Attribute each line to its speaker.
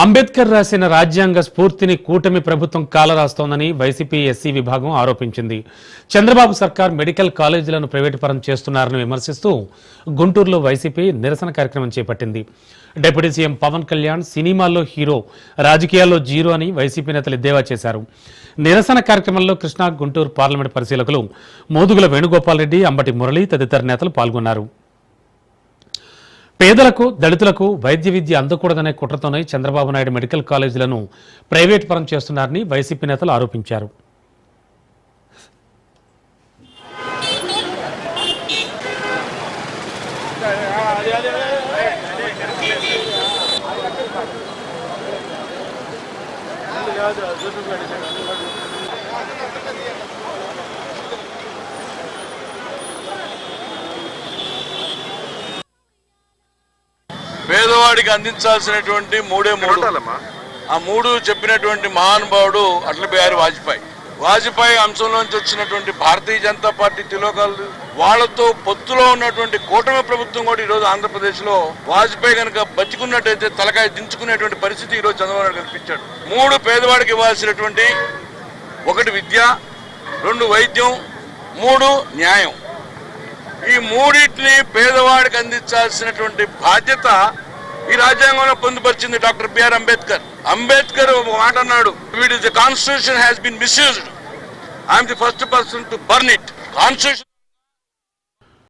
Speaker 1: అంబేద్కర్ రాసిన రాజ్యాంగ స్ఫూర్తిని కూటమి ప్రభుత్వం కాలరాస్తోందని వైసీపీ ఎస్సీ విభాగం ఆరోపించింది. చంద్రబాబు సర్కార్ మెడికల్ కాలేజీలను ప్రైవేటు పరం చేస్తున్నారని విమర్శిస్తూ గుంటూరులో వైసీపీ నిరసన కార్యక్రమం చేపట్టింది. డిప్యూటీ సీఎం పవన్ కళ్యాణ్ సినిమాల్లో హీరో, రాజకీయాల్లో జీరో అని వైసీపీ నేతలు ఎద్దేవా చేశారు. నిరసన కార్యక్రమంలో కృష్ణా గుంటూరు పార్లమెంట్ పరిశీలకులు మోదుగుల వేణుగోపాల్ రెడ్డి, అంబటి మురళి తదితర నేతలు పాల్గొన్నారు. పేదలకు, దళితులకు వైద్య విద్య అందకూడదనే కుట్రతోనే చంద్రబాబు నాయుడు మెడికల్ కాలేజీలను ప్రైవేట్ పరం చేస్తున్నారని వైసీపీ నేతలు ఆరోపించారు.
Speaker 2: పేదవాడికి అందించాల్సినటువంటి మూడు ఆ మూడు చెప్పినటువంటి మహానుభావుడు అటల్ బిహారీ వాజ్పేయి అంశంలోంచి వచ్చినటువంటి భారతీయ జనతా పార్టీ తిలోకాలు వాళ్లతో పొత్తులో ఉన్నటువంటి కూటమి ప్రభుత్వం కూడా ఈరోజు ఆంధ్రప్రదేశ్ లో వాజ్పేయి కనుక బతికున్నట్టయితే తలకాయ దించుకునేటువంటి పరిస్థితి ఈరోజు చంద్రబాబు నాయుడు కల్పించాడు. మూడు పేదవాడికి ఇవ్వాల్సినటువంటి, ఒకటి విద్య, రెండు వైద్యం, మూడు న్యాయం. ఈ మూడింటిని పేదవాడికి అందించాల్సినటువంటి బాధ్యత ఈ రాజ్యాంగంలో పొందుపరిచింది డాక్టర్ బిఆర్ అంబేద్కర్ ఒక మాట అన్నాడు, the constitution has been misused, I'm the first person to burn it. Constitution